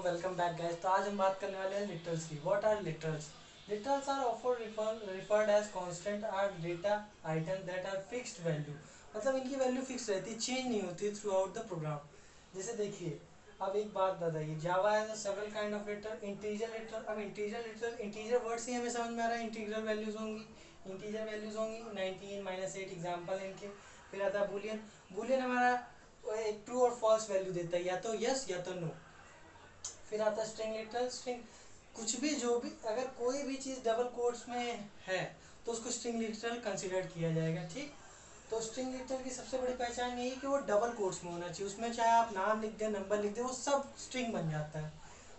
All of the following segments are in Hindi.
Welcome back guys. तो आज हम बात करने वाले हैं लिटरल्स की। What are literals? Literals are often referred as constant are data item that are fixed value. मतलब इनकी वैल्यू फिक्स रहती है, चेंज नहीं होती थ्रू आउट द प्रोग्राम। जैसे देखिए, अब एक बात बताइए, Java has several kind of literal, integer literal. अब इंटीजर वर्ड से हमें समझ में आ रहा है इंटीग्रल वैल्यूज होंगी, इंटीजर वैल्यूज होंगी 19 -8 एग्जाम्पल इनके। फिर आता है बुलियन। बुलियन हमारा एक ट्रू और फॉल्स वैल्यू देता है, या तो यस या तो नो। फिर आता है स्ट्रिंग लिटरल। स्ट्रिंग कुछ भी, जो भी, अगर कोई भी चीज़ डबल कोट्स में है तो उसको स्ट्रिंग लिटरल कंसिडर किया जाएगा। ठीक, तो स्ट्रिंग लिटरल की सबसे बड़ी पहचान यही है कि वो डबल कोट्स में होना चाहिए। उसमें चाहे आप नाम लिख दें, नंबर लिख दें, वो सब स्ट्रिंग बन जाता है।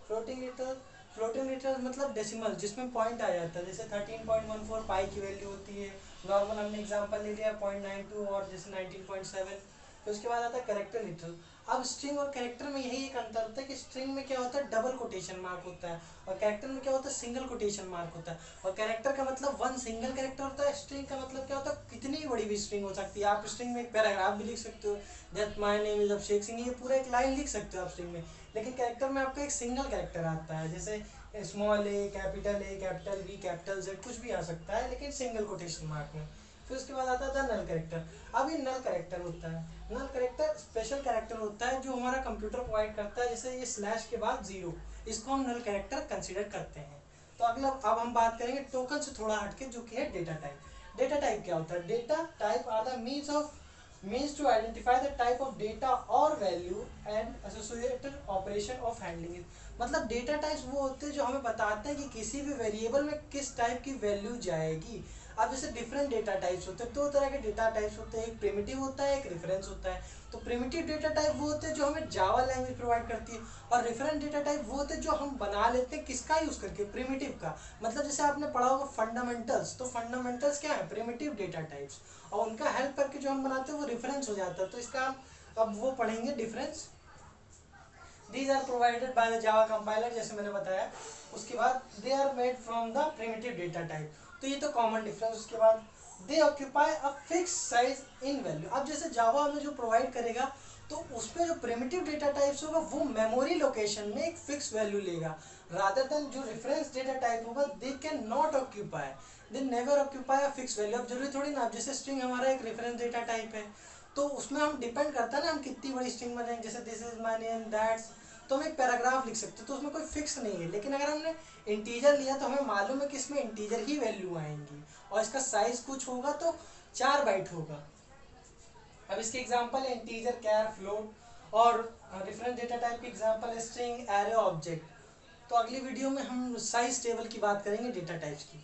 फ्लोटिंग लिटरल मतलब डेसिमल, जिसमें पॉइंट आ जाता है। जैसे 13.14 पाई की वैल्यू होती है। नॉर्मल हमने एग्जांपल ले लिया 0.92 और जैसे 19.7। फिर उसके बाद आता है कैरेक्टर लिटरल। अब स्ट्रिंग और कैरेक्टर में यही एक अंतर होता है कि स्ट्रिंग में क्या होता है, डबल कोटेशन मार्क होता है, और कैरेक्टर में क्या होता है, सिंगल कोटेशन मार्क होता है। और कैरेक्टर का मतलब वन सिंगल कैरेक्टर होता है, स्ट्रिंग का मतलब क्या होता है, कितनी बड़ी भी स्ट्रिंग हो सकती है। आप स्ट्रिंग में एक पैराग्राफ भी लिख सकते हो, that my name is Abhishek Singh, ये पूरा एक लाइन लिख सकते हो आप स्ट्रिंग में। लेकिन कैरेक्टर में आपका एक सिंगल कैरेक्टर आता है, जैसे स्मॉल ए, कैपिटल बी, कैपिटल जेड, कुछ भी आ सकता है, लेकिन सिंगल कोटेशन मार्क में। फिर उसके बाद आता था नल कैरेक्टर। अब ये नल कैरेक्टर होता है, नल कैरेक्टर स्पेशल कैरेक्टर होता है जो हमारा कंप्यूटर प्रोवाइड करता है। जैसे ये स्लैश के बाद जीरो, इसको हम नल कैरेक्टर कंसीडर करते हैं। तो अगला अब हम बात करेंगे टोकन से थोड़ा हटके, जो कि है डेटा टाइप। डेटा टाइप क्या होता है? Data type are the means to identify the type of data or value and associated operation of handling it। मतलब डेटा टाइप्स वो होते हैं जो हमें बताते हैं कि किसी भी वेरिएबल में किस टाइप की वैल्यू जाएगी। अब जैसे डिफरेंट डेटा टाइप्स होते हैं, दो तरह के डेटा टाइप्स होते हैं, एक प्रिमिटिव होता है, एक रेफरेंस होता है। तो प्रिमिटिव डेटा टाइप वो होते हैं जो हमें जावा लैंग्वेज प्रोवाइड करती है, और रेफरेंस डेटा टाइप वो होते हैं जो हम बना लेते हैं, किसका यूज करके, प्रिमिटिव का। मतलब जैसे आपने पढ़ा होगा फंडामेंटल्स, तो फंडामेंटल्स क्या है, प्रिमिटिव डेटा टाइप्स, और उनका हेल्प करके जो हम बनाते हैं वो रेफरेंस हो जाता है। तो इसका हम अब वो पढ़ेंगे difference. These are provided by the Java compiler, जैसे मैंने बताया। उसके बाद they are made from the primitive data type, तो ये तो कॉमन डिफरेंस। उसके बाद they occupy a fixed size in value। अब जैसे जावा हमें जो प्रोवाइड करेगा, तो उसमें जो प्रिमिटिव डेटा टाइप्स होगा वो मेमोरी लोकेशन में एक फिक्स वैल्यू लेगा, रादर देन जो रेफरेंस डेटा टाइप होगा they can not occupy, they never occupy a fix value. अब जरूरी थोड़ी ना, जैसे स्ट्रिंग हमारा एक रेफरेंस डेटा टाइप है, तो उसमें हम डिपेंड करता है ना हम कितनी बड़ी स्ट्रिंग बनाएंगे। जैसे this is my name that's, तो हम एक पैराग्राफ लिख सकते हैं, तो उसमें कोई फिक्स नहीं है। लेकिन अगर हमने इंटीजर लिया तो हमें मालूम है कि इसमें इंटीजर ही वैल्यू आएंगी, और इसका साइज कुछ होगा तो 4 बाइट होगा। अब इसके एग्जांपल है इंटीजर, कैर, फ्लोट, और डिफरेंट डेटा टाइप के एग्जांपल है स्ट्रिंग, एरे, ऑब्जेक्ट। तो अगली वीडियो में हम साइज टेबल की बात करेंगे डेटा टाइप्स की।